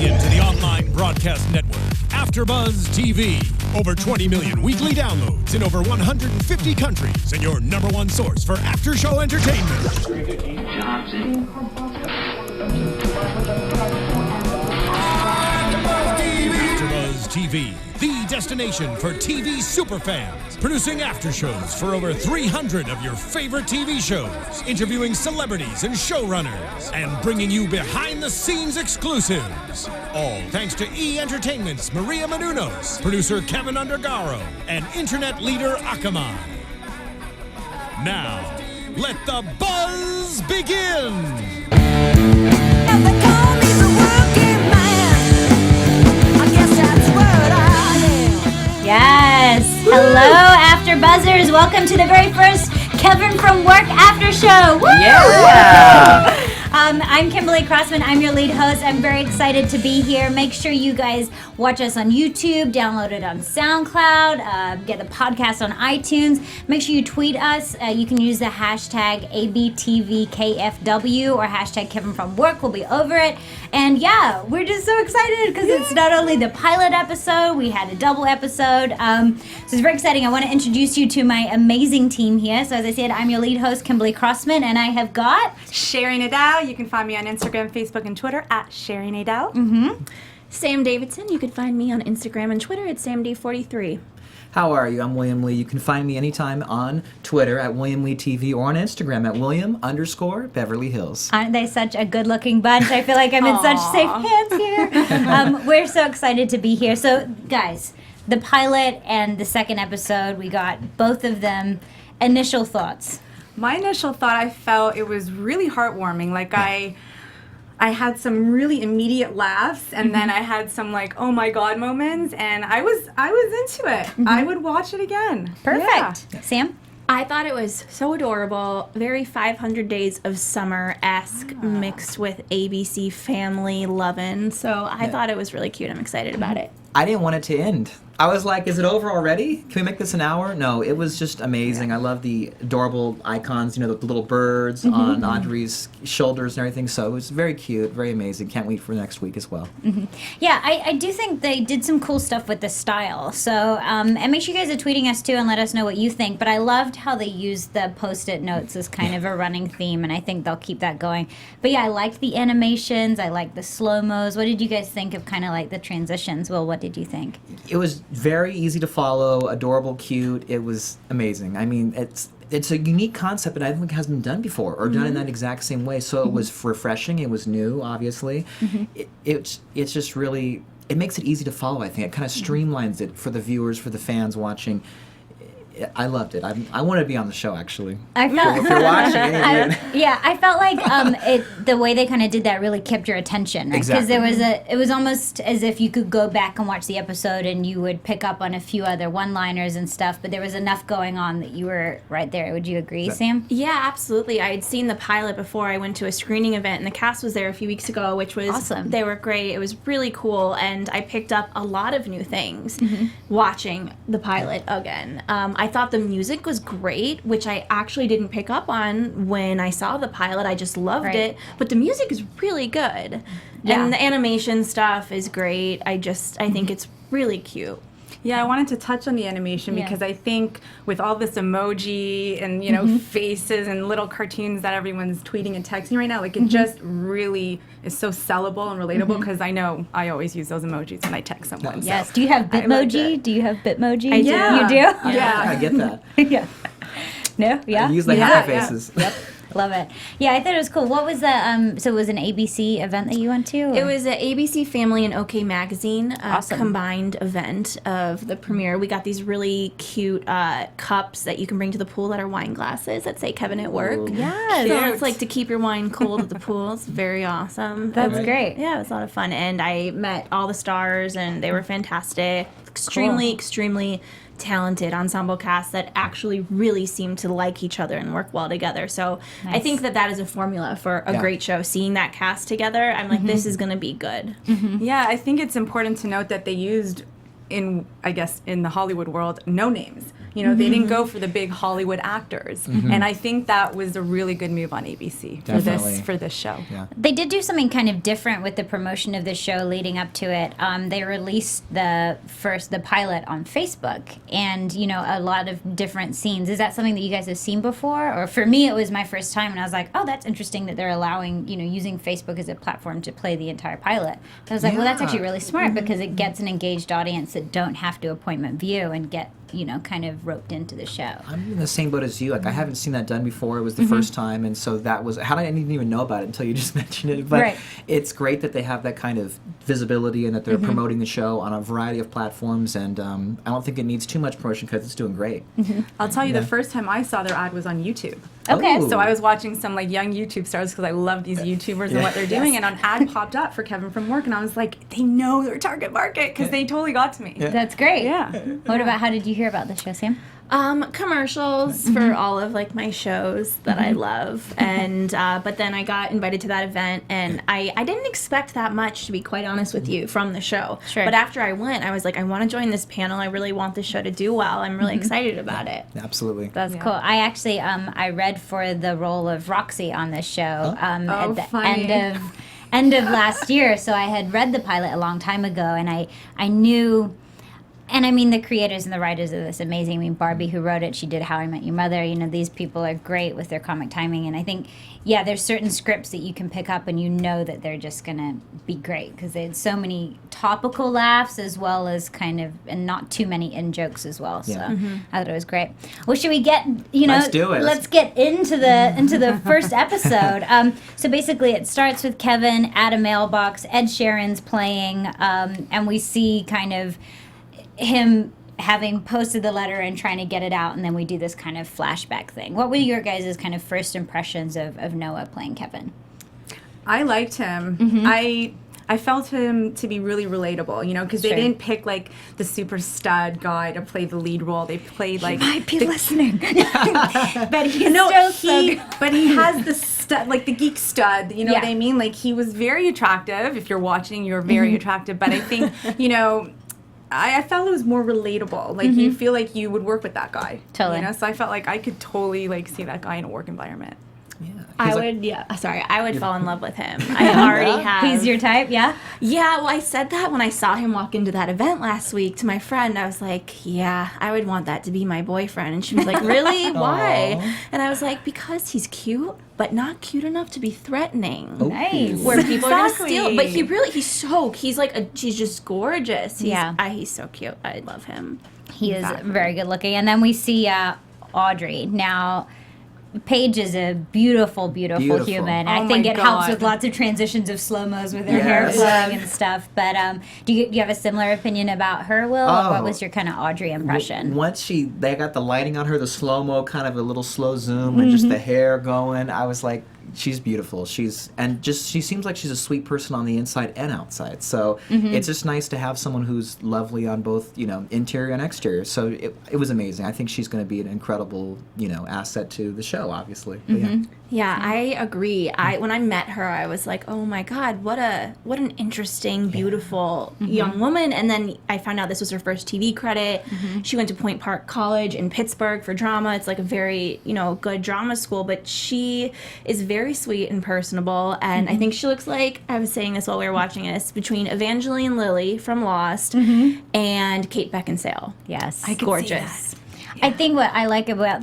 into the online broadcast network, Afterbuzz TV. Over 20 million weekly downloads in over 150 countries, and your number one source for after-show entertainment. Afterbuzz TV, the destination for TV superfans. Producing aftershows for over 300 of your favorite TV shows. Interviewing celebrities and showrunners. And bringing you behind-the-scenes exclusives. All thanks to E! Entertainment's Maria Menounos, producer Kevin Undergaro, and internet leader Akamai. Now, let the buzz begin! Yes! Hello, After Buzzers! Welcome to the very first Kevin from Work After Show! Woo! Yeah! I'm Kimberly Crossman. I'm your lead host. I'm very excited to be here. Make sure you guys watch us on YouTube, download it on SoundCloud, get the podcast on iTunes. Make sure you tweet us. You can use the hashtag ABTVKFW or hashtag Kevin from Work. We'll be over it. And yeah, we're just so excited because it's not only the pilot episode, we had a double episode. So it's very exciting. I want to introduce you to my amazing team here. So as I said, I'm your lead host, Kimberly Crossman, and I have got... Sheri Nadel. You can find me on Instagram, Facebook, and Twitter at Sheri Nadel. Mm-hmm. Sam Davidson. You can find me on Instagram and Twitter at SamD43. How are you? I'm William Lee. You can find me anytime on Twitter at William Lee TV or on Instagram at William_Beverly Hills. Aren't they such a good-looking bunch? I feel like I'm in such safe hands here. We're so excited to be here. So, guys, the pilot and the second episode, we got both of them. Initial thoughts. My initial thought, I felt it was really heartwarming. Like I had some really immediate laughs, and then I had some like, oh my god moments, and I was into it. I would watch it again. Perfect. Yeah. Sam? I thought it was so adorable, very 500 Days of Summer-esque mixed with ABC Family lovin'. So I thought it was really cute. I'm excited about it. I didn't want it to end. I was like, is it over already? Can we make this an hour? No, it was just amazing. I love the adorable icons, the little birds on Audrey's shoulders and everything. So it was very cute, very amazing. Can't wait for next week as well. Yeah, I do think they did some cool stuff with the style. So, and make sure you guys are tweeting us too and let us know what you think. But I loved how they used the Post-it notes as kind of a running theme, and I think they'll keep that going. But yeah, I liked the animations. I liked the slow-mos. What did you guys think of kind of like the transitions? Will, what did you think? It was very easy to follow, adorable, cute. It was amazing. I mean, it's a unique concept that I don't think has been done before or done in that exact same way. So it was refreshing. It was new, obviously. It's just really, it makes it easy to follow, I think. It kind of streamlines it for the viewers, for the fans watching. I loved it. I want to be on the show, actually. I felt if you're watching, I felt like the way they kind of did that really kept your attention, right? Because it was almost as if you could go back and watch the episode and you would pick up on a few other one-liners and stuff, but there was enough going on that you were right there. Would you agree, Sam? Yeah, absolutely. I had seen the pilot before I went to a screening event, and the cast was there a few weeks ago, which was awesome. They were great. It was really cool, and I picked up a lot of new things watching the pilot again. I thought the music was great, which I actually didn't pick up on when I saw the pilot. I just loved it. But the music is really good. Yeah. And the animation stuff is great. I think it's really cute. Yeah, I wanted to touch on the animation because I think with all this emoji and, faces and little cartoons that everyone's tweeting and texting right now, like it just really is so sellable and relatable because I know I always use those emojis when I text someone. Yes. So Do you have Bitmoji? Do you have Bitmoji? I do. You do? Yeah, I get that. Yeah. No? Yeah? I use the happy faces. Yep. Love it. Yeah, I thought it was cool. What was the, so it was an ABC event that you went to? Or? It was an ABC Family and OK Magazine Awesome. combined event of the premiere. We got these really cute cups that you can bring to the pool that are wine glasses that say Kevin at Work. Yes. So it's like to keep your wine cold at the pool. It's very awesome. That's great. Yeah, it was a lot of fun. And I met all the stars, and they were fantastic. Extremely talented ensemble cast that actually really seem to like each other and work well together. So I think that is a formula for a great show. Seeing that cast together, I'm like, this is going to be good. Yeah, I think it's important to note that they used in the Hollywood world, no names. You know, they didn't go for the big Hollywood actors. And I think that was a really good move on ABC for this show. Yeah. They did do something kind of different with the promotion of the show leading up to it. They released the pilot on Facebook, and a lot of different scenes. Is that something that you guys have seen before? Or for me, it was my first time, and I was like, oh, that's interesting that they're allowing using Facebook as a platform to play the entire pilot. I was like, well, that's actually really smart because it gets an engaged audience that don't have to appointment view and get kind of roped into the show. I'm in the same boat as you. Like, I haven't seen that done before. It was the first time, and so that was I didn't even know about it until you just mentioned it. But it's great that they have that kind of visibility and that they're promoting the show on a variety of platforms. And I don't think it needs too much promotion because it's doing great. I'll tell you, the first time I saw their ad was on YouTube. Okay. Ooh. So I was watching some young YouTube stars because I love these YouTubers and what they're doing, and an ad popped up for Kevin from Work, and I was like, they know their target market because they totally got to me. That's great. Yeah. What about, how did you hear about the show, Sam? Commercials for all of my shows that I love, and but then I got invited to that event, and I didn't expect that much, to be quite honest with you, from the show. Sure. But after I went, I was like, I want to join this panel. I really want the show to do well. I'm really excited about it. Absolutely. That's cool. I actually I read for the role of Roxy on this show at the funny. end of last year. So I had read the pilot a long time ago, and I knew. And I mean, the creators and the writers of this amazing. I mean, Barbie, who wrote it, she did How I Met Your Mother. These people are great with their comic timing. And I think, there's certain scripts that you can pick up and that they're just going to be great because they had so many topical laughs as well as and not too many in-jokes as well. So I thought it was great. Well, should we get, Let's do it. Let's get into the first episode. So basically it starts with Kevin at a mailbox. Ed Sheeran's playing, and we see kind of him having posted the letter and trying to get it out, and then we do this kind of flashback thing. What were your guys' kind of first impressions of Noah playing Kevin? I liked him. I felt him to be really relatable, because they didn't pick the super stud guy to play the lead role. They played Might be listening. but but he has the stud, the geek stud. You know what I mean? He was very attractive. If you're watching, you're very attractive. But I think I felt it was more relatable. You feel like you would work with that guy. Totally. So I felt like I could totally see that guy in a work environment. Yeah. I would fall in love with him. I already have. He's your type, yeah? Yeah, well, I said that when I saw him walk into that event last week to my friend. I was like, yeah, I would want that to be my boyfriend. And she was like, really? Why? And I was like, because he's cute, but not cute enough to be threatening. Nice. Where people are going to steal. But he's just gorgeous. He's so cute. I love him. He is very good looking. And then we see Audrey. Now, Paige is a beautiful, beautiful human. I think it helps with lots of transitions of slow-mos with her hair flowing and stuff. But do you have a similar opinion about her, Will? Or what was your kind of Audrey impression? Once they got the lighting on her, the slow-mo, kind of a little slow zoom, and just the hair going, I was like, she's beautiful. She seems like she's a sweet person on the inside and outside. So it's just nice to have someone who's lovely on both, interior and exterior. So it was amazing. I think she's going to be an incredible, asset to the show, obviously. But Yeah, I agree. When I met her, I was like, oh my God, what an interesting, beautiful young woman. And then I found out this was her first TV credit. She went to Point Park College in Pittsburgh for drama. It's a very, good drama school, but she is very sweet and personable. And I think she looks like, I was saying this while we were watching this, between Evangeline Lilly from Lost and Kate Beckinsale. Yes. Gorgeous. I think what I like about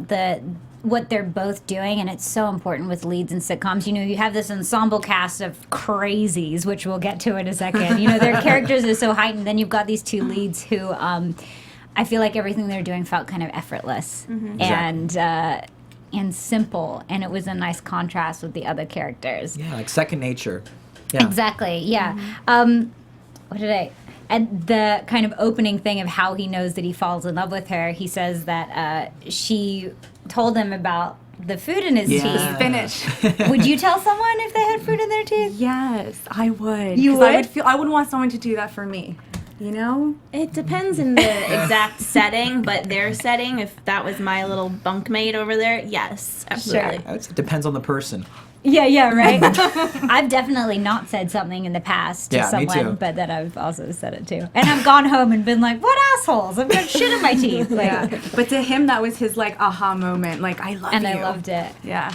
what they're both doing, and it's so important with leads in sitcoms. You have this ensemble cast of crazies, which we'll get to in a second. Their characters are so heightened. Then you've got these two leads who I feel like everything they're doing felt kind of effortless and simple, and it was a nice contrast with the other characters. Yeah, like second nature. Yeah. Exactly, yeah. And the kind of opening thing of how he knows that he falls in love with her, he says that she told him about the food in his teeth. Spinach. Would you tell someone if they had food in their teeth? Yes, I would. You would? I would want someone to do that for me. It depends in the exact setting, but their setting, if that was my little bunkmate over there, yes, absolutely. I would say it depends on the person. Yeah, right. I've definitely not said something in the past to Yeah, me someone, too. but then I've also said it too. And I've gone home and been like, "What assholes? I've got shit in my teeth." Like, Yeah. But to him, that was his like aha moment. Like, I love and you. I loved it. Yeah.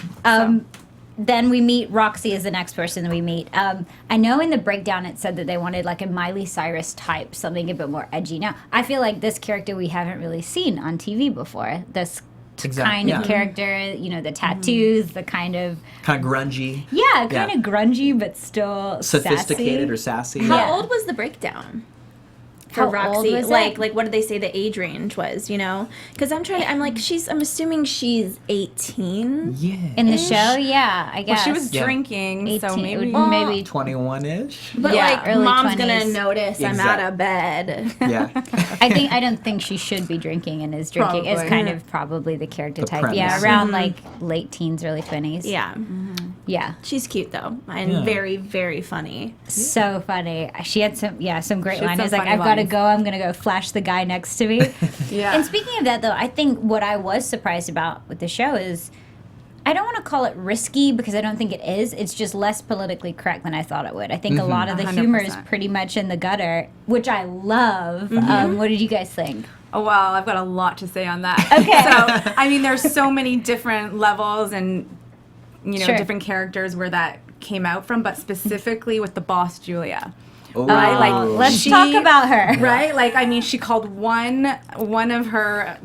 Then we meet Roxy as the next person that we meet. I know in the breakdown it said that they wanted like a Miley Cyrus type, something a bit more edgy. Now, I feel like this character we haven't really seen on TV before. This kind of character, you know, the tattoos, the kind of grungy. Yeah, kind of grungy, but still sophisticated sassy. or sassy. How old was the breakdown? For How Roxy, old was like it? what did they say the age range was? You know, because I'm assuming she's 18. Yeah. In the show, yeah, I Well, guess. she was Yeah. drinking, so 18, maybe. maybe 21-ish. But Yeah, like, early mom's 20s. gonna notice I'm out of bed. Yeah. I don't think she should be drinking and is drinking. It's Probably. kind of probably the character The type. Yeah, premise. around like late teens, early 20s. Yeah, Yeah. she's cute though, and Yeah. very, very funny. So funny. She had some great She had lines. some It's like, funny I've got to lines. go. I'm going to go flash the guy next to me. Yeah. And speaking of that, though, I think what I was surprised about with the show is I don't want to call it risky because I don't think it is. It's just less politically correct than I thought it would. I think a lot of the humor is 100%. pretty much in the gutter, which I love. What did you guys think? Oh, well, I've got a lot to say on that. Okay. So, I mean, there's so many different levels and, you know, Sure. different characters where that came out from, but specifically with the boss, Julia. Oh, Right? Like, Let's she- talk about her. Right? Like, I mean, she called one of her,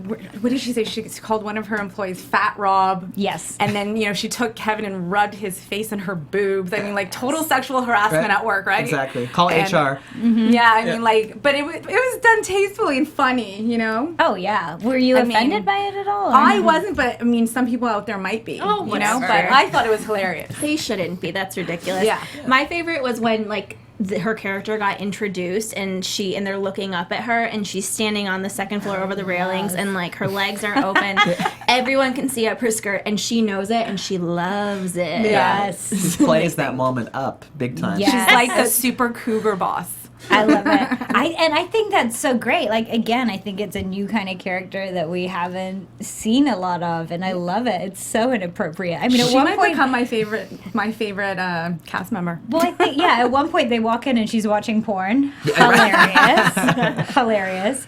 what did she say? She called one of her employees Fat Rob. Yes. And then, you know, she took Kevin and rubbed his face in her boobs. I mean, like, total sexual harassment Right. at work, right? Exactly. Call And- HR. Yeah, I mean, like, but it was done tastefully and funny, you know? Oh, yeah. Were you I offended mean, by it at all? or I no? wasn't, but I mean, some people out there might be. Oh, you know. whatever. But I thought it was hilarious. They shouldn't be. That's ridiculous. Yeah. My favorite was when like her character got introduced and they're looking up at her and she's standing on the second floor over the railings and like her legs aren't open. Everyone can see up her skirt and she knows it and she loves it. Yes. She plays that moment up big time. Yes. She's like the super cougar boss. I love it. I think that's so great. Like again, I think it's a new kind of character that we haven't seen a lot of, and I love it. It's so inappropriate. I mean, at She one might point, become my favorite cast member. well, I think at one point they walk in and she's watching porn. Hilarious, hilarious.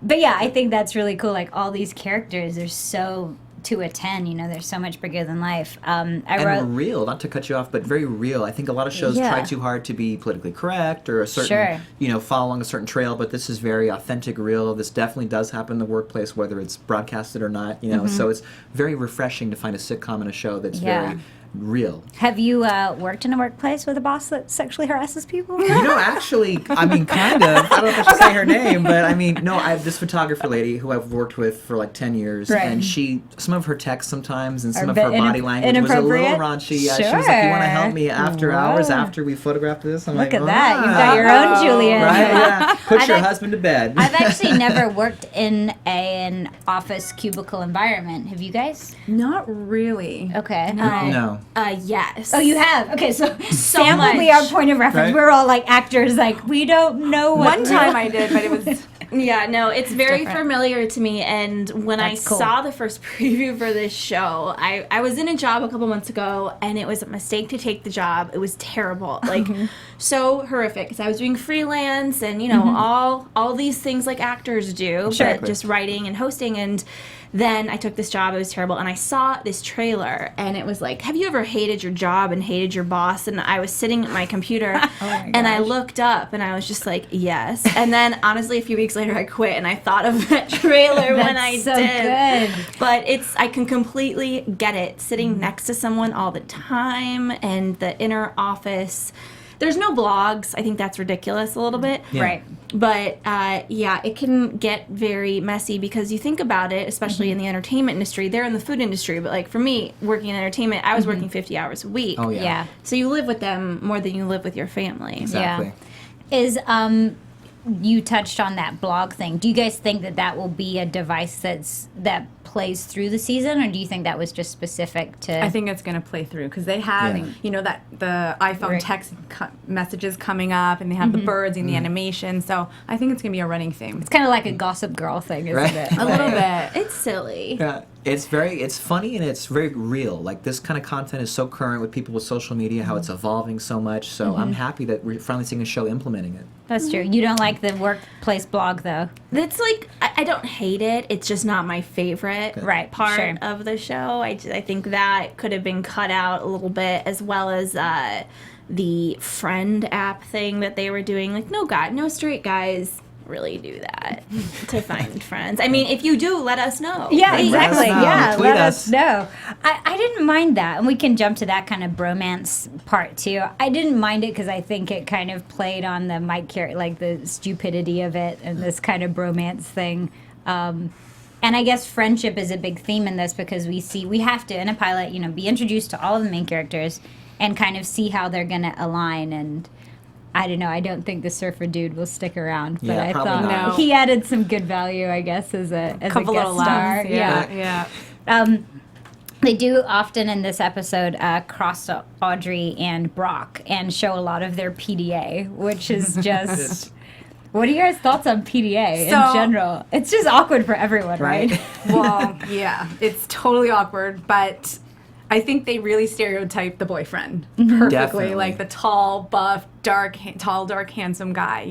But yeah, I think that's really cool. Like all these characters are so to a 10. You know, they're so much bigger than life. And real, not to cut you off, but very real. I think a lot of shows Yeah. try too hard to be politically correct or a certain, Sure. following a certain trail, but this is very authentic, real. This definitely does happen in the workplace, whether it's broadcasted or not, So it's very refreshing to find a sitcom in a show that's Yeah. very real. Have you worked in a workplace with a boss that sexually harasses people? Actually, I mean, kind of. I don't know if I should say her name, but I mean, no, I have this photographer lady who I've worked with for like 10 years, Right. and some of her texts sometimes and some Are of a her bit body language was a little inappropriate? raunchy. Yeah, she was like, "You want to help me after hours Whoa. after we photographed this?" I'm Look like, at that. You've "Ah." got your own Julian. Right? Yeah. Put I've your act- husband to bed. I've actually never worked in an office cubicle environment. Have you guys? Not really. Okay. No. Yes. Oh, you have? Okay, so Sam will be much. our point of reference. Right. We're all like actors, like, we don't know what. One time I did, but it was. Yeah, no, it's very different. familiar to me. And when That's I cool. saw the first preview for this show, I was in a job a couple months ago, and it was a mistake to take the job. It was terrible, like so horrific. Because I was doing freelance, and all these things like actors do, Sure. but just writing and hosting. And then I took this job. It was terrible, and I saw this trailer, and it was like, "Have you ever hated your job and hated your boss?" And I was sitting at my computer, and I looked up, and I was just like, "Yes." And then honestly, a few weeks later, I quit, and I thought of that trailer when I so did. good. But I can completely get it. Sitting next to someone all the time, and the inner office. There's no blogs. I think that's ridiculous a little bit. Yeah. Right. But yeah, it can get very messy because you think about it, especially in the entertainment industry. They're in the food industry, but like for me, working in entertainment, I was working 50 hours a week. Oh, yeah. Yeah. So you live with them more than you live with your family. Exactly. Yeah. Is you touched on that blog thing. Do you guys think that will be a device that plays through the season, or do you think that was just specific to? I think it's going to play through because they had, that the iPhone Right. text messages coming up, and they have the birds and the animation. So I think it's going to be a running theme. It's kind of like a Gossip Girl thing, isn't Right. it? A little bit. It's silly. Yeah. It's funny and it's very real. Like this kind of content is so current with people with social media, how it's evolving so much. So I'm happy that we're finally seeing a show implementing it. That's true. You don't like the workplace blog, though. That's like, I don't hate it. It's just not my favorite part of the show. I think that could have been cut out a little bit, as well as the friend app thing that they were doing. Like, no straight guys really do that to find friends. I mean, if you do, let us know. Yeah, exactly. Yeah, Tweet let us. us know. I didn't mind that, and we can jump to that kind of bromance part too. I didn't mind it because I think it kind of played on the like the stupidity of it and this kind of bromance thing. And I guess friendship is a big theme in this because we have to in a pilot, be introduced to all of the main characters and kind of see how they're going to align. And I don't know. I don't think the surfer dude will stick around, but I thought he added some good value, I guess, as a couple guest little star. laughs. Yeah. They do often in this episode cross Audrey and Brock and show a lot of their PDA, which is just. What are your guys' thoughts on PDA in general? It's just awkward for everyone, right? Well, yeah, it's totally awkward, but I think they really stereotype the boyfriend perfectly. Definitely. Like the tall, buff, dark, handsome guy,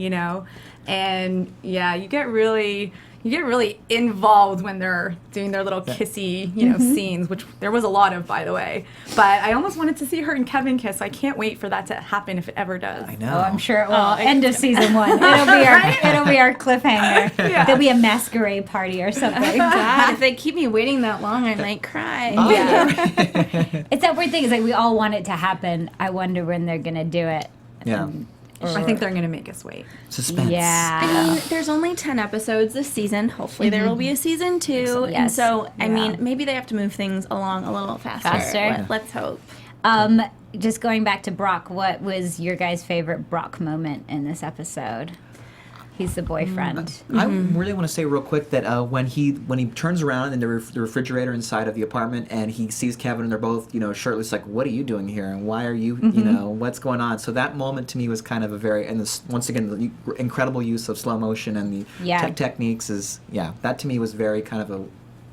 And yeah, you get really involved when they're doing their little kissy, scenes, which there was a lot of, by the way. But I almost wanted to see her and Kevin kiss. So I can't wait for that to happen if it ever does. I know. Oh, I'm sure it will. End of season 1. It'll be our cliffhanger. Yeah. There'll be a masquerade party or something. God, if they keep me waiting that long, I might cry. Oh, It's that weird thing. It's like we all want it to happen. I wonder when they're gonna do it. Yeah. I think they're going to make us wait. Suspense. Yeah. I mean, there's only 10 episodes this season. Hopefully there will be a season 2. Yes. And so, I mean, maybe they have to move things along a little faster. Let's hope. Just going back to Brock, what was your guys' favorite Brock moment in this episode? He's the boyfriend. I really want to say real quick that when he turns around in the refrigerator inside of the apartment and he sees Kevin and they're both shirtless, like, what are you doing here and why are you what's going on? So that moment to me was kind of a very, and this, once again, the incredible use of slow motion and the techniques is that to me was very kind of a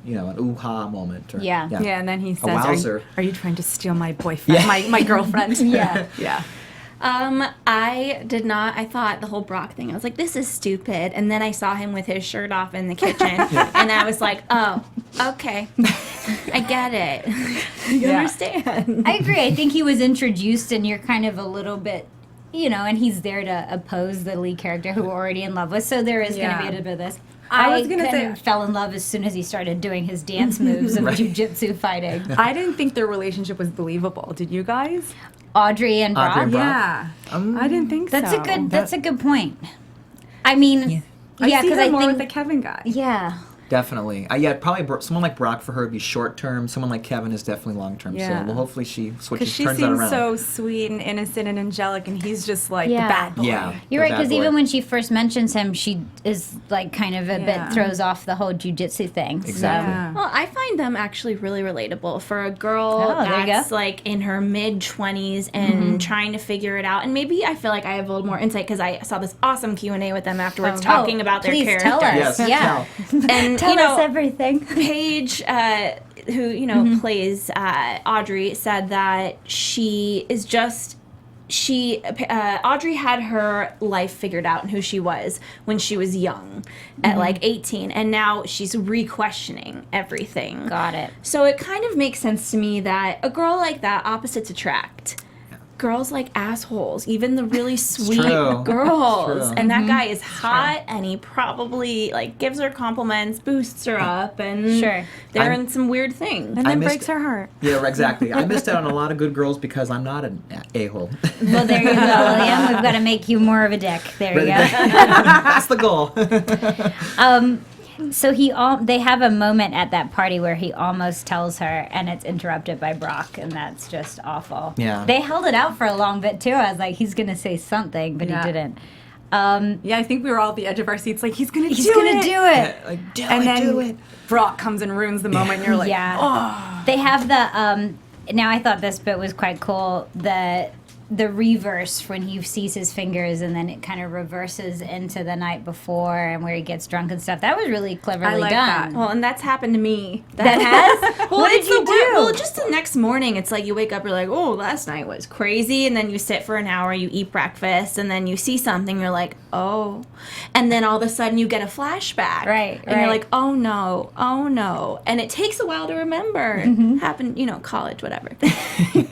an ooh-ha moment. Or, Yeah, and then he says, wowzer. are you trying to steal my boyfriend, my girlfriend? Yeah. I did not. I thought the whole Brock thing, I was like, this is stupid. And then I saw him with his shirt off in the kitchen. And I was like, oh, okay. I get it. You understand. I agree. I think he was introduced and you're kind of a little bit, and he's there to oppose the lead character who we're already in love with. So there is going to be a bit of this. I was gonna say fell in love as soon as he started doing his dance moves of jujitsu fighting. I didn't think their relationship was believable. Did you guys? Audrey and Brock. Yeah, I didn't think That's so. That's a good point. I mean, I see her I more think with the Kevin guy. yeah. Definitely. Probably someone like Brock for her would be short term. Someone like Kevin is definitely long term. Yeah. So well, hopefully she switches, Because she turns that seems around. so sweet and innocent and angelic, and he's just like the bad boy. Yeah. You're the right, bad because boy. even when she first mentions him, she is like kind of a bit throws off the whole jujitsu thing. Exactly. Yeah. Well, I find them actually really relatable for a girl there you that's go. like in her mid-20s and trying to figure it out. And maybe I feel like I have a little more insight because I saw this awesome Q&A with them afterwards talking about their please characters. tell us. Yes, And Tell us everything. Paige, who plays Audrey, said that she is just Audrey had her life figured out and who she was when she was young, at like 18, and now she's re-questioning everything. Got it. So it kind of makes sense to me that a girl like that, opposites attract. Girls like assholes, even the really sweet true. girls. It's true. And that guy is hot, and he probably gives her compliments, boosts her up, and they're in some weird things. And then breaks her heart. Yeah, exactly. I missed out on a lot of good girls because I'm not an a-hole. Well, there you go, William. We've got to make you more of a dick. There you go. That's the goal. So they have a moment at that party where he almost tells her, and it's interrupted by Brock, and that's just awful. Yeah. They held it out for a long bit too. I was like, he's gonna say something, but he didn't. I think we were all at the edge of our seats, like he's gonna do it. And then Brock comes and ruins the moment, and you're like, They have the. Now I thought this bit was quite cool. the reverse when he sees his fingers and then it kind of reverses into the night before and where he gets drunk and stuff. That was really cleverly I like done. that. Well, and that's happened to me. That has? Well, What did it's you the do? Well, just the next morning, it's like you wake up, you're like, oh, last night was crazy. And then you sit for an hour, you eat breakfast, and then you see something, you're like, oh. And then all of a sudden you get a flashback. Right, And you're like, oh no, oh no. And it takes a while to remember. Happened, college, whatever.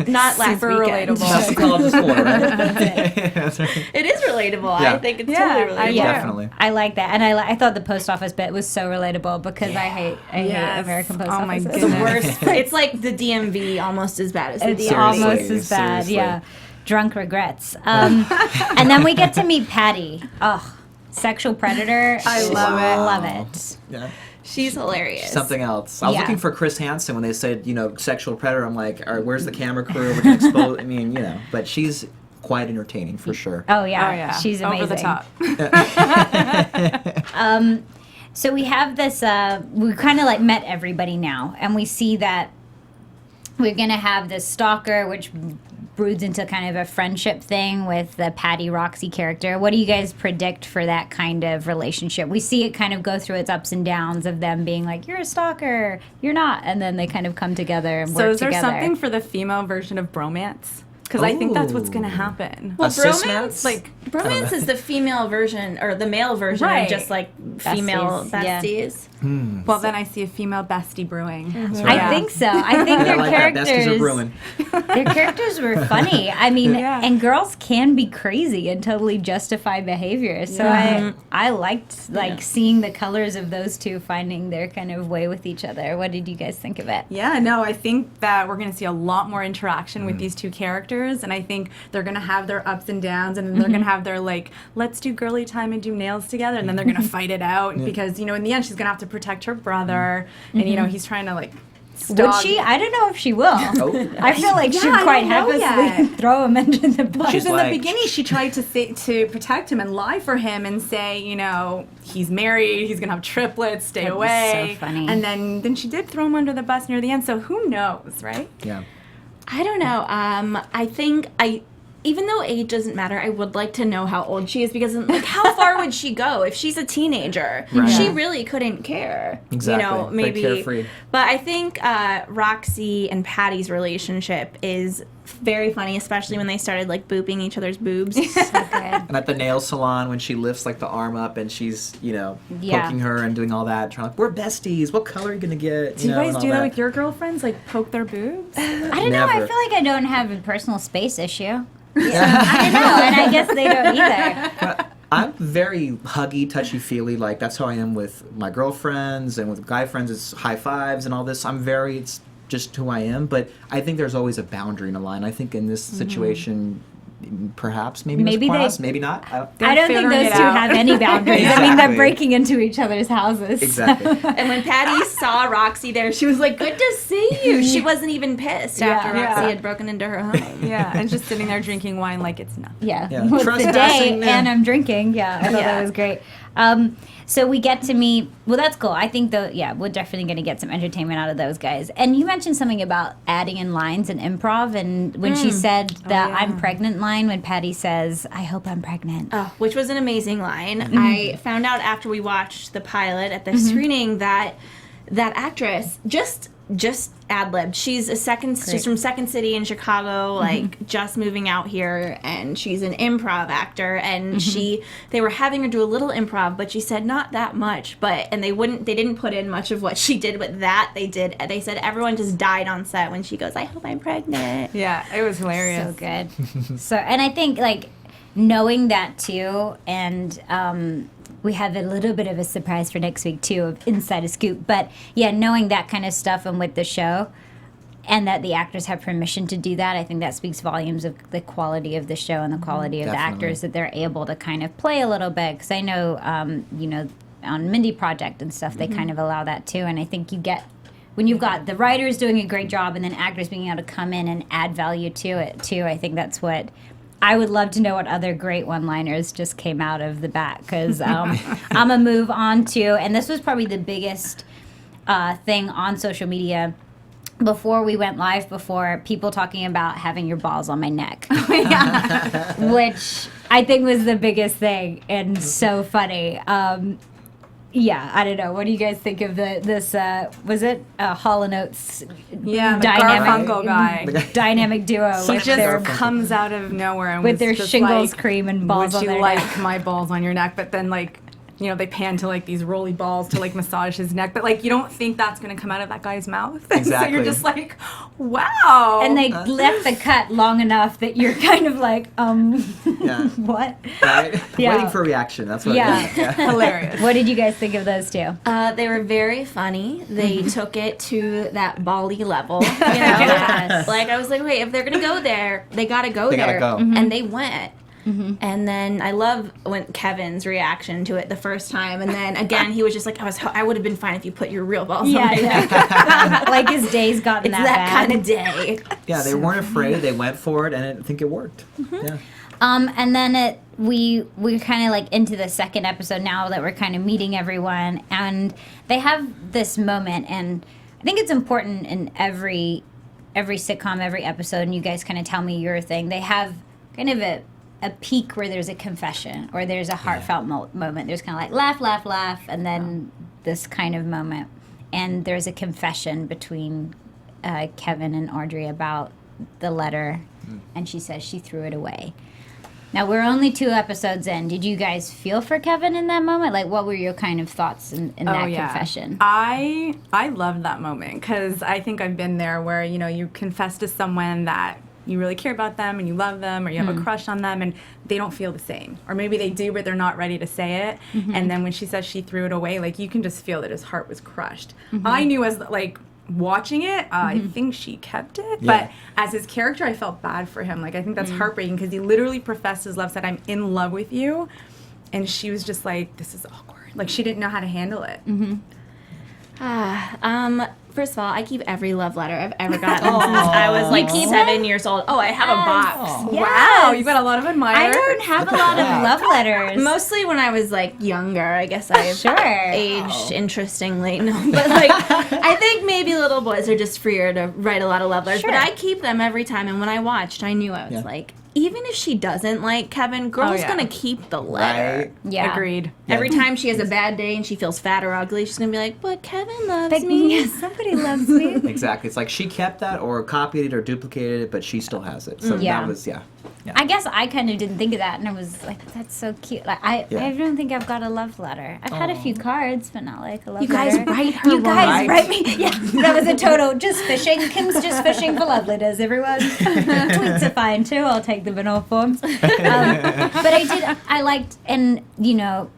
Not last Super weekend. relatable. That's what college is for, right? That's right. It is relatable. Yeah. I think it's Yeah, totally relatable. Definitely. I like that, and I thought the post office bit was so relatable because I hate Yes. American post Oh my offices. goodness. The worst. It's like the DMV, almost as bad as the It's DMV. Seriously, almost as bad, seriously. yeah. Drunk regrets. And then we get to meet Patty. Oh, sexual predator. I love it. Love it. Yeah. She's hilarious. Something else. I was Yeah. looking for Chris Hansen when they said, sexual predator. I'm like, all right, where's the camera crew? We're gonna expose. I mean, but she's quite entertaining for sure. Oh yeah, Oh yeah, she's amazing. Over the top. So we have this. We kind of like met everybody now, and we see that we're gonna have this stalker, which broods into kind of a friendship thing with the Patty Roxy character. What do you guys predict for that kind of relationship? We see it kind of go through its ups and downs of them being like, "You're a stalker, you're not," and then they kind of come together and So work is there together. something for the female version of bromance? Because I think that's what's going to happen. Well, A cis bromance, man? like bromance is the female version or the male version Right. of just like female Besties, yeah. besties. Well, then I see a female bestie brewing. That's I right. think so. I think their I like that. Besties are characters. brewing. Their characters were funny. I mean, Yeah. and girls can be crazy and totally justify behavior. So I liked seeing the colors of those two finding their kind of way with each other. What did you guys think of it? Yeah, no, I think that we're going to see a lot more interaction with these two characters, and I think they're going to have their ups and downs, and then they're going to have their, let's do girly time and do nails together, and then they're going to fight it out, because, in the end, she's going to have to protect her brother, and, he's trying to, Would stalk. she? I don't know if she will. Oh. I feel like she'd I quite don't know happily yet. throw him into the bus. She's Because in like- the beginning, she tried to protect him and lie for him and say, he's married, he's gonna have triplets, stay That was away. so funny. And then she did throw him under the bus near the end. So who knows, right? Yeah. I don't know. I think even though age doesn't matter, I would like to know how old she is because, how far would she go if she's a teenager? Right. She really couldn't care. Exactly. Very Maybe. carefree. But I think Roxy and Patty's relationship is very funny, especially when they started booping each other's boobs. And at the nail salon when she lifts the arm up and she's poking her and doing all that, trying we're besties. What color are you gonna get? Do you guys and all do that with your girlfriends? Poke their boobs? I don't know. I Never. feel like I don't have a personal space issue. I don't know, and I guess they don't either. I'm very huggy, touchy-feely. That's how I am with my girlfriends and with guy friends. It's high fives and all this. It's just who I am. But I think there's always a boundary and a line. I think in this situation, perhaps, maybe Maybe it was they- crossed, maybe not. I don't, I don't think figuring those it two out. have any boundaries. I mean, they're Exactly. breaking into each other's houses. exactly. And when Patty saw Roxy there, she was like, good to see you. She wasn't even pissed after Yeah. Roxy Yeah. had broken into her home. Yeah, and just sitting there drinking wine like it's nothing. Yeah. Yeah. Well, it's the day, Trespassing, yeah. and I'm drinking. Yeah, I thought that Yeah. was great. So we get to meet. Well, that's cool. I think we're definitely going to get some entertainment out of those guys. And you mentioned something about adding in lines in improv, and when she said the "I'm pregnant" line, when Patty says, "I hope I'm pregnant." Oh, which was an amazing line. I found out after we watched the pilot at the screening that actress just ad-libbed. She's she's from Second City in Chicago, just moving out here, and she's an improv actor, and they were having her do a little improv, but she said not that much, and they didn't put in much of what she did, but that they did. They said everyone just died on set when she goes, "I hope I'm pregnant." Yeah, it was hilarious. So good. And I think knowing that too, and we have a little bit of a surprise for next week too, of Inside a Scoop. But yeah, knowing that kind of stuff and with the show, and that the actors have permission to do that, I think that speaks volumes of the quality of the show and the quality of the Definitely. actors, that they're able to kind of play a little bit. Because I know, on Mindy Project and stuff, they kind of allow that too. And I think when you've got the writers doing a great job and then actors being able to come in and add value to it too, I think that's what I would love to know what other great one-liners just came out of the bat, because I'm going to move on to, and this was probably the biggest thing on social media before we went live, people talking about having your balls on my neck, which I think was the biggest thing and so funny. Yeah, I don't know. What do you guys think of this? Was it Hall & Oates? Yeah, the Garfunkel guy. Dynamic duo. He just comes out of nowhere and with their just shingles like, cream and balls on their would you neck. like my balls on your neck? But then like, you know, they pan to like these rolly balls to like massage his neck, but like you don't think that's gonna come out of that guy's mouth. Exactly. So you're just like, wow. And they left the cut long enough that you're kind of like, what? Right? Yeah. Waiting for a reaction. That's what Yeah. it is. Yeah. Hilarious. What did you guys think of those two? They were very funny. They took it to that Bali level. You know? Yes. Like, I was like, wait, if they're going to go there, they got to go They there. gotta go. And they went. And then I love when Kevin's reaction to it the first time. And then again, he was just like, I would have been fine if you put your real balls on my neck. Like his day's gotten It's that that bad. kind of day. Yeah, they weren't afraid. They went for it, and I think it worked. Yeah. And then we're kind of like into the second episode now that we're kind of meeting everyone, and they have this moment, and I think it's important in every sitcom, every episode, and you guys kind of tell me your thing. They have kind of a peak where there's a confession or there's a heartfelt moment. There's kind of like laugh, laugh, laugh, and then this kind of moment, and there's a confession between Kevin and Audrey about the letter, and she says she threw it away. Now, we're only 2 episodes in. Did you guys feel for Kevin in that moment? Like, what were your kind of thoughts in that confession? I loved that moment because I think I've been there where, you know, you confess to someone that you really care about them and you love them or you have a crush on them and they don't feel the same. Or maybe they do, but they're not ready to say it. And then when she says she threw it away, like, you can just feel that his heart was crushed. I knew as, like, watching it, I think she kept it, but as his character, I felt bad for him. Like, I think that's heartbreaking because he literally professed his love, said, I'm in love with you, and she was just like, this is awkward. Like, she didn't know how to handle it. First of all, I keep every love letter I've ever gotten since I was like 7 years old. Oh, I have a box. Wow, you've got a lot of admirers. I don't have a lot of love letters. Mostly when I was like younger, I guess I've Sure. aged interestingly. No, but like I think maybe little boys are just freer to write a lot of love letters. Sure. But I keep them every time. And when I watched, I knew I was like, even if she doesn't like Kevin, girl's gonna keep the letter. Right. Yeah. Agreed. Every time she has a bad day and she feels fat or ugly, she's gonna be like, "But Kevin loves me." Somebody loves me. Exactly. It's like she kept that or copied it or duplicated it, but she still has it. So Yeah. that was, I guess I kind of didn't think of that, and I was like, "That's so cute." Like, I don't think I've got a love letter. I've had a few cards, but not like a love letter. You guys write her. You guys Right. write me. Yeah, that was a total just fishing. Kim's just fishing for love letters. Everyone, tweets are fine too. I'll take them in all forms. But I liked, and you know,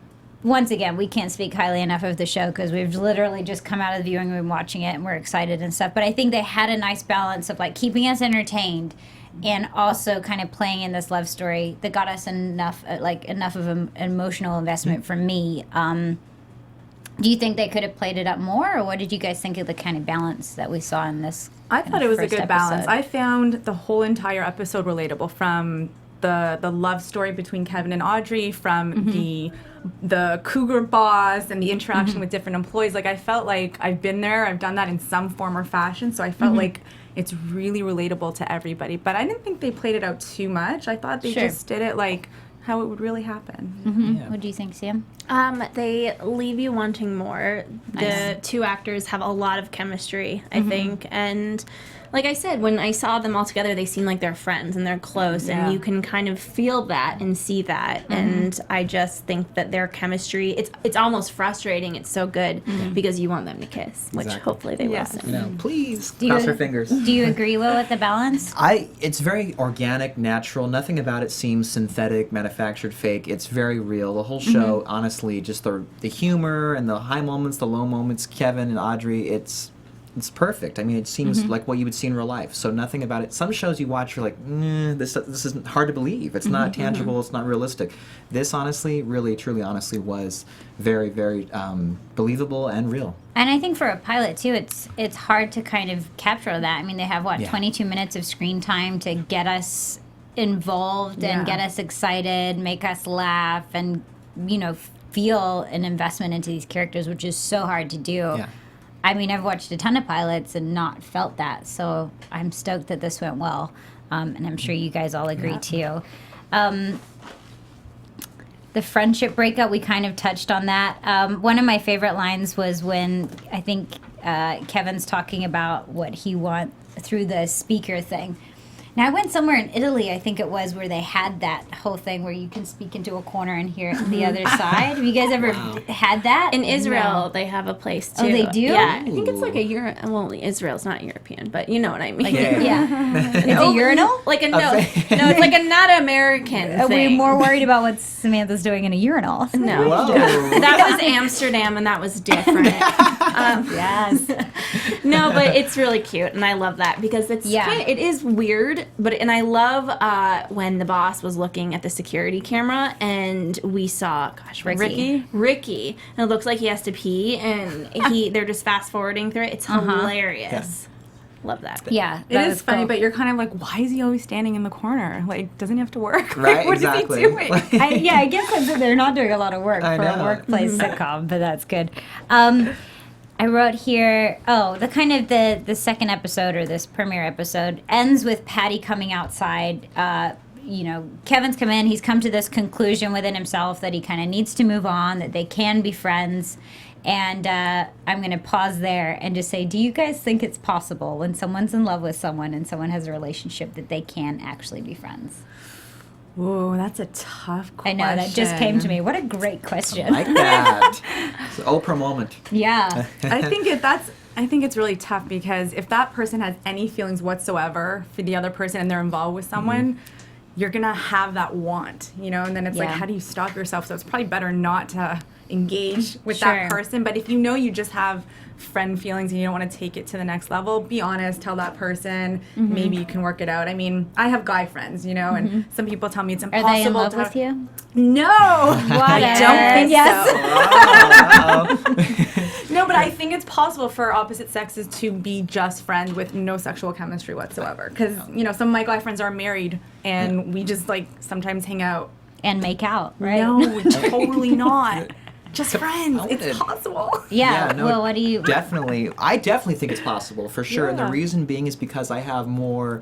once again, we can't speak highly enough of the show because we've literally just come out of the viewing room watching it and we're excited and stuff. But I think they had a nice balance of like keeping us entertained and also kind of playing in this love story that got us enough of an emotional investment for me. Do you think they could have played it up more, or what did you guys think of the kind of balance that we saw in this? I thought it was a first good balance. episode? I found the whole entire episode relatable, from the love story between Kevin and Audrey, from the cougar boss and the interaction with different employees. Like, I felt like I've been there, I've done that in some form or fashion, so I felt like it's really relatable to everybody. But I didn't think they played it out too much. I thought they just did it like how it would really happen. What do you think, Sam? They leave you wanting more. The 2 actors have a lot of chemistry, I think, and like I said, when I saw them all together, they seem like they're friends and they're close, and you can kind of feel that and see that. And I just think that their chemistry, it's almost frustrating. It's so good because you want them to kiss, which hopefully they will soon. You know, please cross our fingers. Do you agree, Will, with the balance? It's very organic, natural. Nothing about it seems synthetic, manufactured, fake. It's very real. The whole show, honestly, just the humor and the high moments, the low moments, Kevin and Audrey, it's perfect. I mean, it seems like what you would see in real life. So nothing about it. Some shows you watch, you're like, this isn't hard to believe. It's not tangible. It's not realistic. This, honestly, really, truly, honestly, was very, very believable and real. And I think for a pilot too, it's hard to kind of capture that. I mean, they have 22 minutes of screen time to get us involved and get us excited, make us laugh, and feel an investment into these characters, which is so hard to do. I mean, I've watched a ton of pilots and not felt that, so I'm stoked that this went well, and I'm sure you guys all agree too. The friendship breakup, we kind of touched on that. One of my favorite lines was when I think Kevin's talking about what he wants through the speaker thing. Now, I went somewhere in Italy, I think it was, where they had that whole thing where you can speak into a corner and hear the other side. Have you guys ever had that? In Israel, they have a place too. Oh, they do? Yeah, I think it's like a well, Israel's not European, but you know what I mean. It's a urinal? Like a no, it's like a not American Are we thing. more worried about what Samantha's doing in a urinal? No, Whoa. that was Amsterdam, and that was different. Yes. No, but it's really cute, and I love that because it's Yeah. it is weird, and I love when the boss was looking at the security camera, and we saw, Ricky, and it looks like he has to pee, and they're just fast forwarding through it. It's hilarious. Love that. Yeah. It is funny, but you're kind of like, why is he always standing in the corner? Like, doesn't he have to work? Right, What exactly. is he doing? I guess they're not doing a lot of work I for a know. workplace sitcom, but that's good. I wrote here, the second episode or this premiere episode ends with Patty coming outside. Kevin's come in. He's come to this conclusion within himself that he kind of needs to move on, that they can be friends. And I'm going to pause there and just say, do you guys think it's possible when someone's in love with someone and someone has a relationship that they can actually be friends? Whoa, that's a tough question. I know, that just came to me. What a great question. I like that. It's an Oprah moment. Yeah. I think it's really tough because if that person has any feelings whatsoever for the other person and they're involved with someone, you're gonna have that want, and then it's like, how do you stop yourself? So it's probably better not to engage with that person. But if you know you just have friend feelings and you don't want to take it to the next level, be honest, tell that person, maybe you can work it out. I mean, I have guy friends, and some people tell me it's impossible. Are they in love with you? No, I don't think so. No, but I think it's possible for opposite sexes to be just friends with no sexual chemistry whatsoever. Because, some of my guy friends are married and we just sometimes hang out. And make out, right? No, totally not. Just friends. It's possible. Yeah. No, well, what do you... I definitely think it's possible, for sure. And the Yeah. reason being is because I have more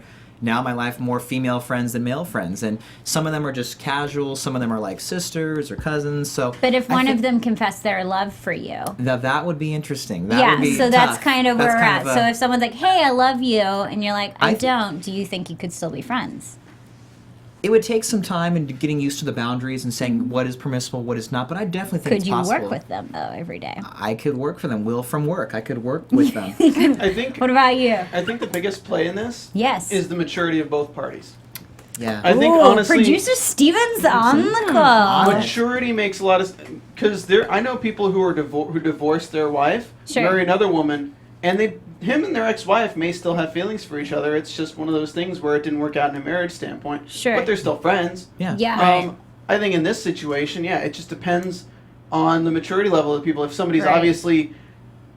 female friends than male friends. And some of them are just casual. Some of them are like sisters or cousins. So, But if one of them confessed their love for you... that would be interesting. That would be so that's tough. kind of where That's we're kind at. of So if someone's like, hey, I love you, and you're like, I I don't, do you think you could still be friends? It would take some time and getting used to the boundaries and saying what is permissible, what is not. But I definitely think it's possible. Could you work with them, though, every day? I could work for them. Will from work. I could work with them. I think What about you? I think the biggest play in this Yes. is the maturity of both parties. Yeah. I think Ooh, honestly, Producer Steven's on the call. maturity makes a lot of because I know people who are who divorced their wife, Sure. marry another woman, and him and their ex-wife may still have feelings for each other. It's just one of those things where it didn't work out in a marriage standpoint. Sure. But they're still friends. Yeah. Yeah. I think in this situation, it just depends on the maturity level of the people. If somebody's Right.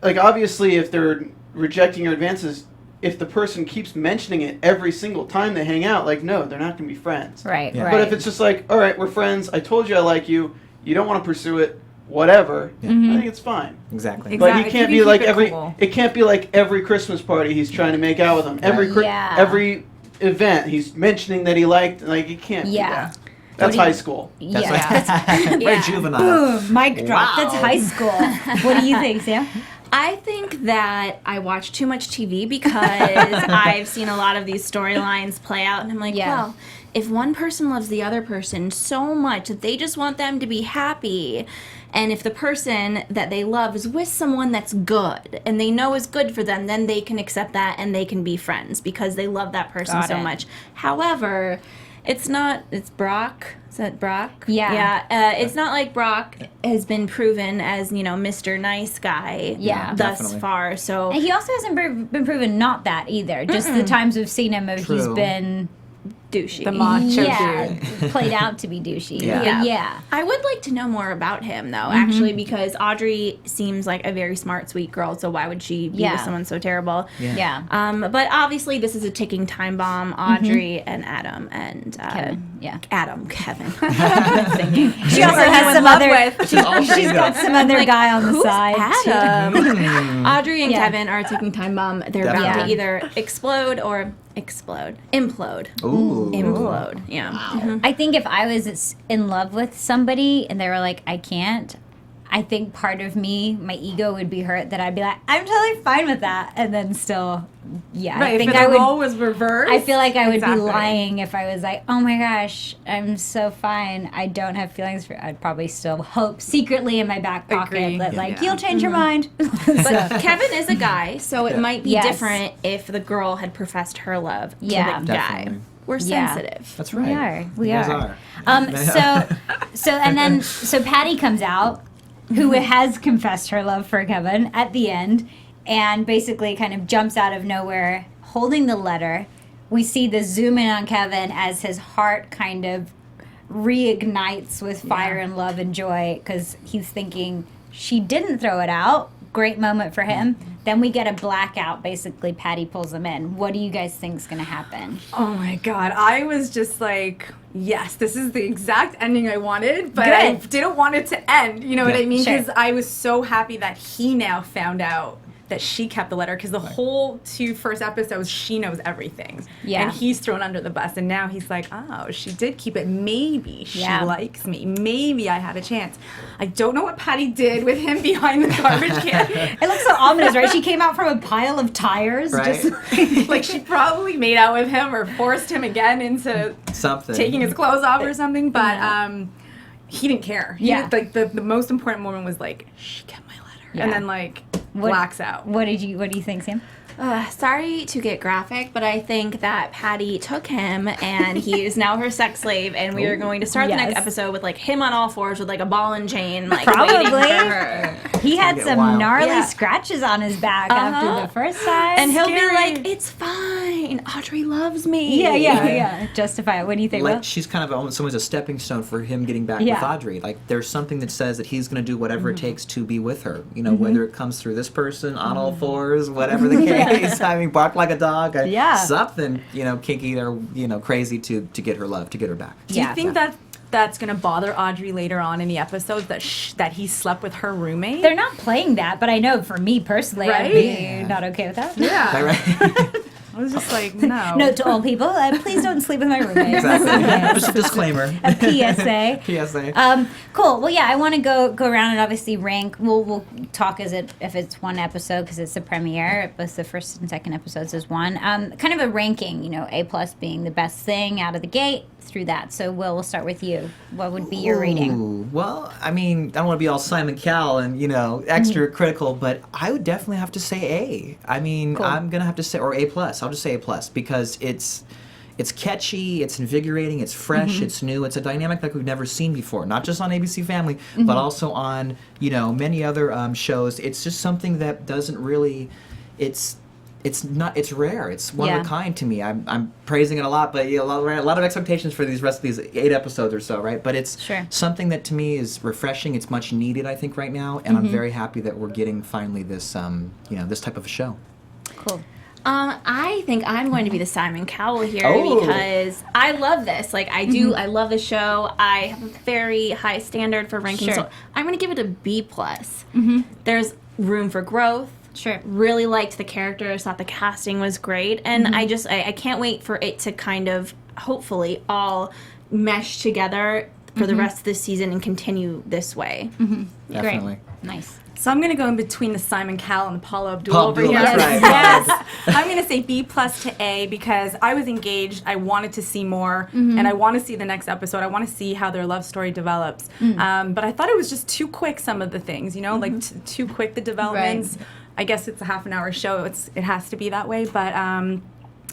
obviously if they're rejecting your advances, if the person keeps mentioning it every single time they hang out, no, they're not going to be friends. Right, Yeah. right. But if it's just all right, we're friends, I told you I like you, you don't want to pursue it, whatever, I think it's fine. Exactly. But Exactly. he can't You be can like keep it cool. it can't be like every Christmas party he's trying to make out with them. Yeah. Every event he's mentioning that he liked, it can't be Yeah. that. That's high school. Yeah. Very juvenile. Boom, mic drop. Wow. That's high school. What do you think, Sam? I think that I watch too much TV because I've seen a lot of these storylines play out, and I'm like, Yeah. well, if one person loves the other person so much that they just want them to be happy, and if the person that they love is with someone that's good and they know is good for them, then they can accept that and they can be friends because they love that person Got so it. much. However, it's Brock. Is that Brock? Yeah. Yeah. It's not like Brock has been proven as, Mr. Nice Guy Yeah. thus Definitely. far. So And he also hasn't been proven not that either. Just the times we've seen him, he's True. been douchey. The macho dude. Played out to be douchey. Yeah. But yeah. I would like to know more about him, though, actually, because Audrey seems like a very smart, sweet girl, so why would she be with someone so terrible? Yeah. But obviously, this is a ticking time bomb. Audrey and Adam and Kevin. Yeah. Kevin. She also has some other. She's got some other Like, guy on the who's side. Adam? Audrey and Yeah. Kevin are a ticking time bomb. They're bound Definitely. to either explode or implode. Ooh. Implode. Yeah. I think if I was in love with somebody and they were like, I can't, I think part of me, my ego would be hurt that I'd be like, I'm totally fine with that. And then still, I think if I the would. role was reversed. I feel like I would Exactly. be lying if I was like, oh my gosh, I'm so fine. I don't have feelings for. I'd probably still hope secretly in my back pocket Agree. that like Yeah. you'll change your mind. But Kevin is a guy, so it might be Yes. different if the girl had professed her love to Yeah. the guy. Definitely. We're Yeah. sensitive. That's right. We You guys are. are. So Patty comes out, who has confessed her love for Kevin at the end, and basically kind of jumps out of nowhere, holding the letter. We see the zoom in on Kevin as his heart kind of reignites with fire and love and joy because he's thinking she didn't throw it out. Great moment for him. Then we get a blackout. Basically, Patty pulls him in. What do you guys think is going to happen? Oh my God. I was just like, yes, this is the exact ending I wanted, but Good. I didn't want it to end. You know what I mean? Sure. Because I was so happy that he now found out that she kept the letter because the whole two first episodes, she knows everything. Yeah. And he's thrown under the bus. And now he's like, oh, she did keep it. Maybe she Yeah. likes me. Maybe I had a chance. I don't know what Patty did with him behind the garbage can. It looks so ominous, right? She came out from a pile of tires. Right. Just Like she probably made out with him or forced him again into Something. taking his clothes off or something, but he didn't care. Yeah. Like the most important moment was like, she kept my letter. Yeah. And then like blacks out. What do you think, Sam? Sorry to get graphic, but I think that Patty took him and he is now her sex slave, and we are going to start the next Yes. episode with like him on all fours with like a ball and chain, like Probably. waiting for her. He had get some wild. gnarly Yeah. scratches on his back after the first time. And he'll Scary. be like, "It's fine. Audrey loves me." yeah. Justify it. What do you think, Will? Like she's kind of almost a stepping stone for him getting back Yeah. with Audrey. Like there's something that says that he's going to do whatever it takes to be with her. You know, whether it comes through this person on all fours, whatever the case. I mean, bark like a dog. Yeah. Something, kinky or crazy to get her love, to get her back. Do you think that that's going to bother Audrey later on in the episodes that he slept with her roommate? They're not playing that, but I know for me personally, I'd Right? be Yeah. not okay with that. Yeah. Right? I was just like, no. Note to all people, please don't sleep with my roommate. Exactly. Just a disclaimer. A PSA. PSA. Cool. Well, yeah, I want to go around and obviously rank. We'll talk if it's one episode because it's the premiere. Both the first and second episodes is one. Kind of a ranking. A+ being the best thing out of the gate through that. So we'll start with you. What would be your rating? Ooh, well, I mean, I don't want to be all Simon Cowell and extra critical, but I would definitely have to say A. I mean, Cool. I'm gonna have to say, or A+. I'll just say A+ because it's catchy, it's invigorating, it's fresh, it's new, it's a dynamic like we've never seen before. Not just on ABC Family, but also on many other shows. It's just something that doesn't really. It's rare. It's one of a kind to me. I'm praising it a lot, but a lot of expectations for these rest of these 8 episodes or so, right? But it's something that to me is refreshing. It's much needed, I think, right now, and I'm very happy that we're getting finally this, this type of a show. Cool. I think I'm going to be the Simon Cowell here Oh. because I love this. Like, I do. I love the show. I have a very high standard for ranking, so I'm going to give it a B+. There's room for growth. Sure. Really liked the characters, thought the casting was great, and I can't wait for it to kind of, hopefully, all mesh together for the rest of the season and continue this way. Definitely. Nice. So I'm going to go in between the Simon Cowell and the Paula Abdul Paula over Abdul, here. that's right. Yes. I'm going to say B+ to A because I was engaged. I wanted to see more, and I want to see the next episode. I want to see how their love story develops. But I thought it was just too quick, some of the things, like too quick, the developments. I guess it's a half an hour show. It has to be that way. But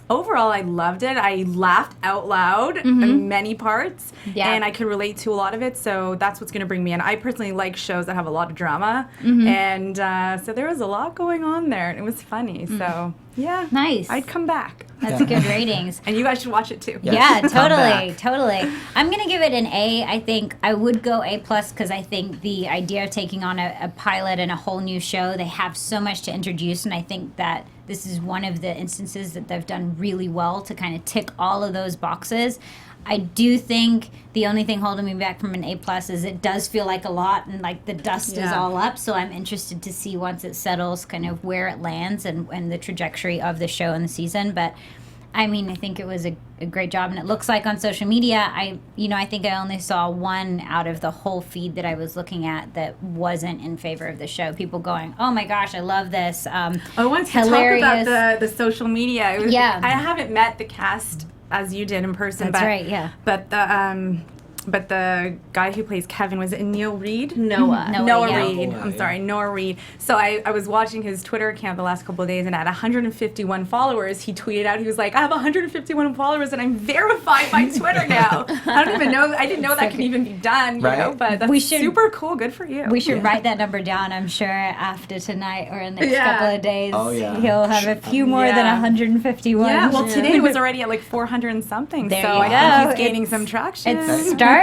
overall, I loved it. I laughed out loud in many parts, and I could relate to a lot of it. So that's what's going to bring me in. I personally like shows that have a lot of drama, and so there was a lot going on there, and it was funny. So yeah, nice. I'd come back. That's good ratings. And you guys should watch it too. Yeah, totally. I'm gonna give it an A. I think I would go A+ because I think the idea of taking on a pilot and a whole new show, they have so much to introduce, and I think that this is one of the instances that they've done really well to kind of tick all of those boxes. I do think the only thing holding me back from an A+ is it does feel like a lot and like the dust is all up. So I'm interested to see once it settles kind of where it lands and the trajectory of the show and the season. But I mean, I think it was a great job, and it looks like on social media, I think I only saw one out of the whole feed that I was looking at that wasn't in favor of the show. People going, "Oh my gosh, I love this!" I wanted to talk about the social media. It was, I haven't met the cast as you did in person. That's right, yeah. But the guy who plays Kevin, was it Neil Reed? Noah Reed. I'm sorry, Noah Reed. So I was watching his Twitter account the last couple of days, and at 151 followers, he tweeted out, he was like, I have 151 followers, and I'm verified by Twitter now. I didn't know that can even be done, you know, but that's super cool. Good for you. We should write that number down, I'm sure, after tonight or in the next couple of days. Oh, yeah. He'll have a few more than 151. Yeah, well, today it was already at like 400 and something, there so you I go. think he's gaining some traction. It's starting.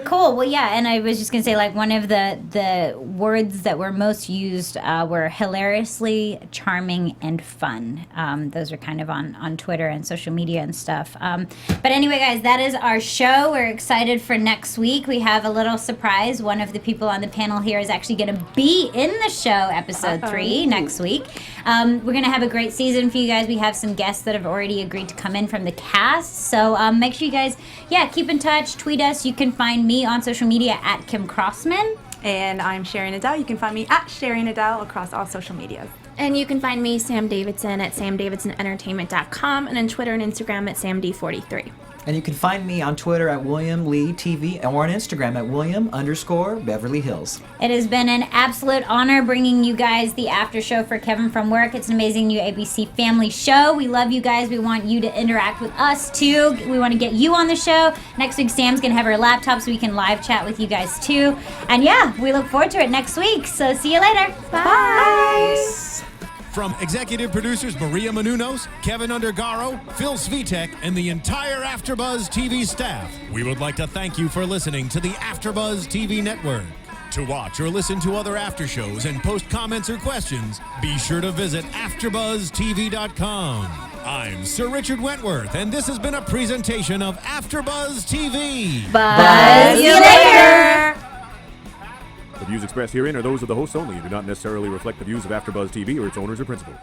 Cool. Well, yeah, and I was just gonna say, like, one of the words that were most used were hilariously, charming, and fun. Those are kind of on Twitter and social media and stuff. But anyway, guys, that is our show. We're excited for next week. We have a little surprise. One of the people on the panel here is actually going to be in the show, episode 3, next week. We're going to have a great season for you guys. We have some guests that have already agreed to come in from the cast. So make sure you guys, keep in touch. Tweet us. You can find me on social media at Kim Crossman. And I'm Sheri Nadel. You can find me at Sheri Nadel across all social medias. And you can find me, Sam Davidson, at samdavidsonentertainment.com, and on Twitter and Instagram at samd43. And you can find me on Twitter at William Lee TV or on Instagram at William_Beverly Hills. It has been an absolute honor bringing you guys the after show for Kevin from Work. It's an amazing new ABC family show. We love you guys. We want you to interact with us too. We want to get you on the show. Next week, Sam's going to have her laptop so we can live chat with you guys too. And we look forward to it next week. So see you later. Bye. From executive producers Maria Menounos, Kevin Undergaro, Phil Svitek, and the entire Afterbuzz TV staff, we would like to thank you for listening to the Afterbuzz TV network. To watch or listen to other after shows and post comments or questions, be sure to visit AfterbuzzTV.com. I'm Sir Richard Wentworth, and this has been a presentation of Afterbuzz TV. Buzz you later. The views expressed herein are those of the hosts only and do not necessarily reflect the views of AfterBuzz TV or its owners or principals.